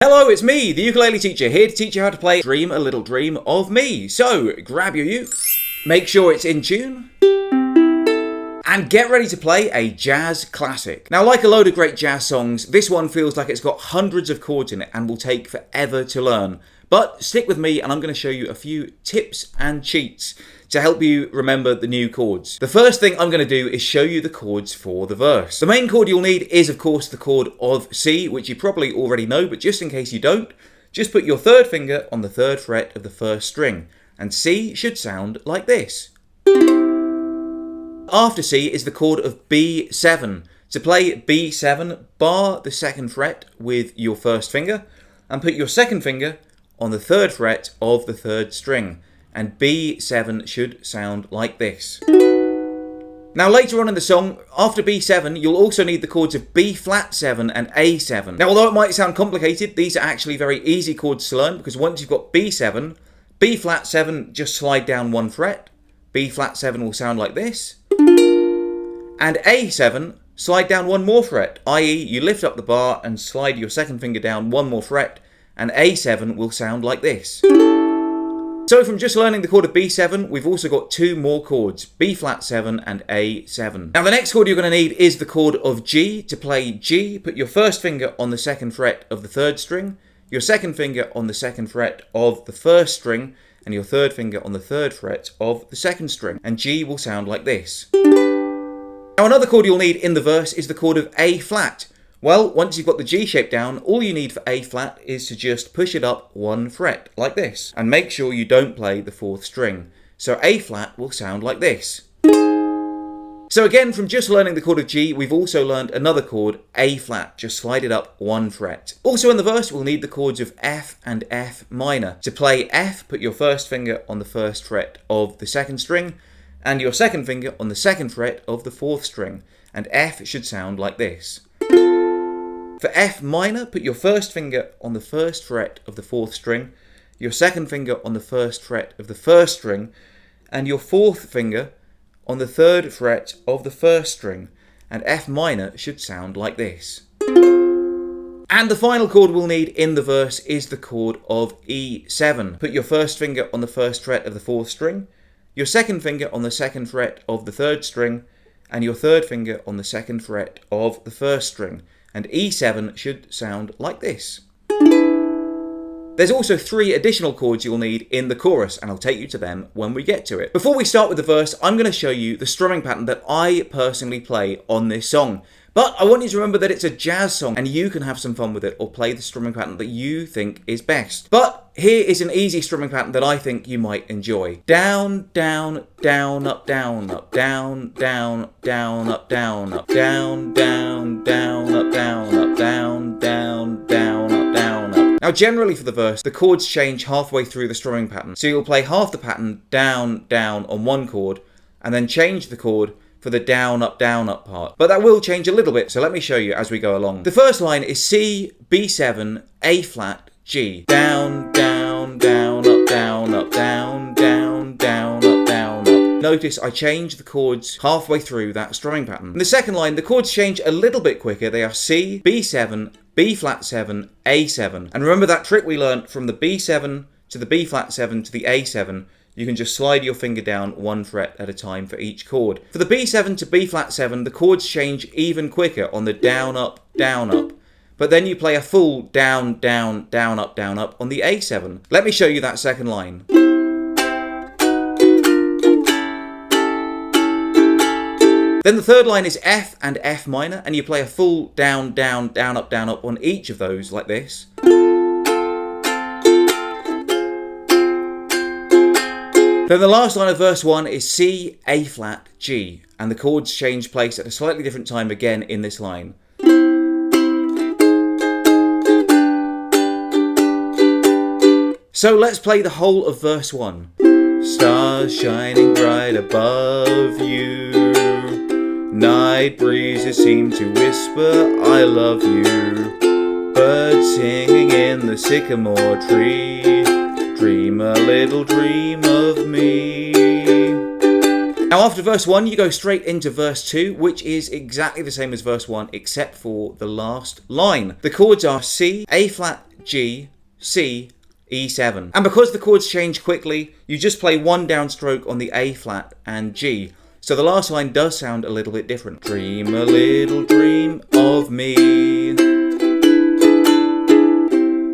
Hello, it's me, the ukulele teacher, here to teach you how to play Dream a Little Dream of Me. So, grab your uke, make sure it's in tune, and get ready to play a jazz classic. Now, like a load of great jazz songs, this one feels like it's got hundreds of chords in it and will take forever to learn. But stick with me and I'm going to show you a few tips and cheats to help you remember the new chords. The first thing I'm going to do is show you the chords for the verse. The main chord you'll need is, of course, the chord of C, which you probably already know, but just in case you don't, just put your third finger on the third fret of the first string, and C should sound like this. After C is the chord of B7. To play B7, bar the second fret with your first finger, and put your second finger on the third fret of the third string, and B7 should sound like this. Now later on in the song, after B7, you'll also need the chords of B flat 7 and A7. Now although it might sound complicated, these are actually very easy chords to learn, because once you've got B7, B flat 7, just slide down one fret, B flat 7 will sound like this, and A7, slide down one more fret, i.e. you lift up the bar and slide your second finger down one more fret, and A7 will sound like this. So from just learning the chord of B7, we've also got two more chords, B flat 7 and A7. Now the next chord you're going to need is the chord of G. To play G, put your first finger on the second fret of the third string, your second finger on the second fret of the first string, and your third finger on the third fret of the second string, and G will sound like this. Now another chord you'll need in the verse is the chord of A flat. Well, once you've got the G shape down, all you need for A flat is to just push it up one fret, like this. And make sure you don't play the fourth string. So A flat will sound like this. So again, from just learning the chord of G, we've also learned another chord, A flat. Just slide it up one fret. Also in the verse, we'll need the chords of F and F minor. To play F, put your first finger on the first fret of the second string, and your second finger on the second fret of the fourth string. And F should sound like this. For F minor, put your first finger on the first fret of the fourth string, your second finger on the first fret of the first string, and your fourth finger on the third fret of the first string, and F minor should sound like this. And the final chord we'll need in the verse is the chord of E7. Put your first finger on the first fret of the fourth string, your second finger on the second fret of the third string, and your third finger on the second fret of the first string, and E7 should sound like this. There's also three additional chords you'll need in the chorus, and I'll take you to them when we get to it. Before we start with the verse, I'm going to show you the strumming pattern that I personally play on this song. But I want you to remember that it's a jazz song and you can have some fun with it or play the strumming pattern that you think is best. But here is an easy strumming pattern that I think you might enjoy. Down, down, down, up, down, up, down, down, down, up, down, up, down, down, down, up, down, up, down, down, down, up, down, up. Now generally for the verse, the chords change halfway through the strumming pattern. So you'll play half the pattern down, down on one chord, and then change the chord for the down, up part. But that will change a little bit, so let me show you as we go along. The first line is C, B7, A flat, G. Down, down, down, up, down, up, down, down, down, up, down, up. Notice I changed the chords halfway through that strumming pattern. In the second line, the chords change a little bit quicker. They are C, B7, B flat 7, A7. And remember that trick we learnt from the B7 to the B flat 7 to the A7. You can just slide your finger down one fret at a time for each chord. For the B7 to B flat 7, the chords change even quicker on the down, up, but then you play a full down, down, down, up on the A7. Let me show you that second line. Then the third line is F and F minor, and you play a full down, down, down, up on each of those like this. Then the last line of verse 1 is C, A flat, G, and the chords change place at a slightly different time again in this line. So let's play the whole of verse 1. Stars shining bright above you, night breezes seem to whisper I love you, birds singing in the sycamore tree, dream a little dream of me. Now after verse 1 you go straight into verse 2, which is exactly the same as verse 1 except for the last line. The chords are C, A flat, G, C, E7. And because the chords change quickly, you just play one downstroke on the A flat and G. So the last line does sound a little bit different. Dream a little dream of me.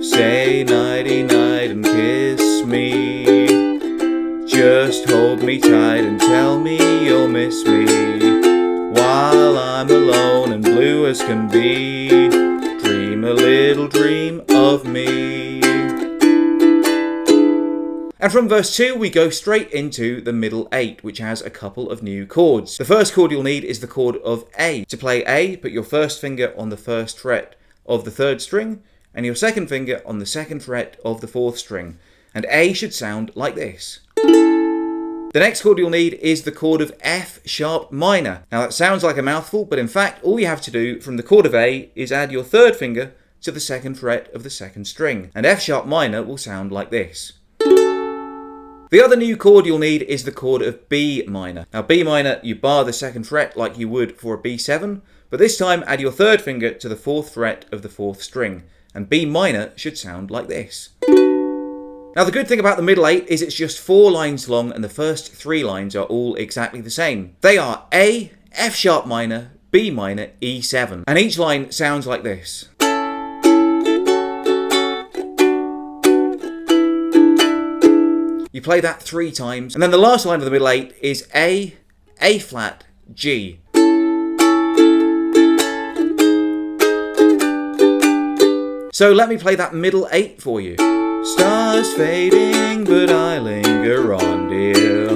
Say nighty night and kiss me. Just hold me tight and tell me you'll miss me. While I'm alone and blue as can be. Dream a little dream of me. And from verse 2 we go straight into the middle 8, which has a couple of new chords. The first chord you'll need is the chord of A. To play A, put your first finger on the first fret of the third string and your second finger on the second fret of the fourth string. And A should sound like this. The next chord you'll need is the chord of F sharp minor. Now that sounds like a mouthful, but in fact all you have to do from the chord of A is add your third finger to the second fret of the second string. And F sharp minor will sound like this. The other new chord you'll need is the chord of B minor. Now B minor, you bar the second fret like you would for a B7, but this time add your third finger to the fourth fret of the fourth string. And B minor should sound like this. Now the good thing about the middle 8 is it's just 4 lines long and the first 3 lines are all exactly the same. They are A, F sharp minor, B minor, E7. And each line sounds like this. You play that 3 times and then the last line of the middle 8 is A, A flat, G. So let me play that middle 8 for you. Stars fading, but I linger on, dear.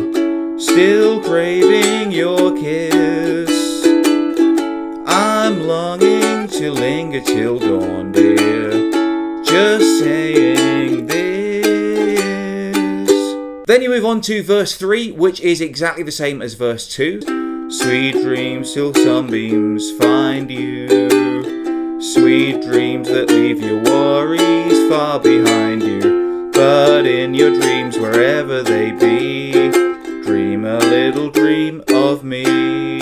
Still craving your kiss. I'm longing to linger till dawn, dear. Just saying this. Then you move on to verse 3, which is exactly the same as verse 2. Sweet dreams till sunbeams find you. Sweet dreams that leave your worries far behind you. But in your dreams, wherever they be, dream a little dream of me.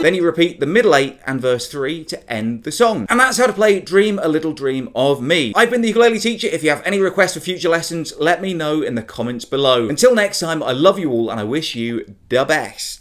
Then you repeat the middle 8 and verse 3 to end the song. And that's how to play Dream a Little Dream of Me. I've been the ukulele teacher. If you have any requests for future lessons, let me know in the comments below. Until next time, I love you all and I wish you the best.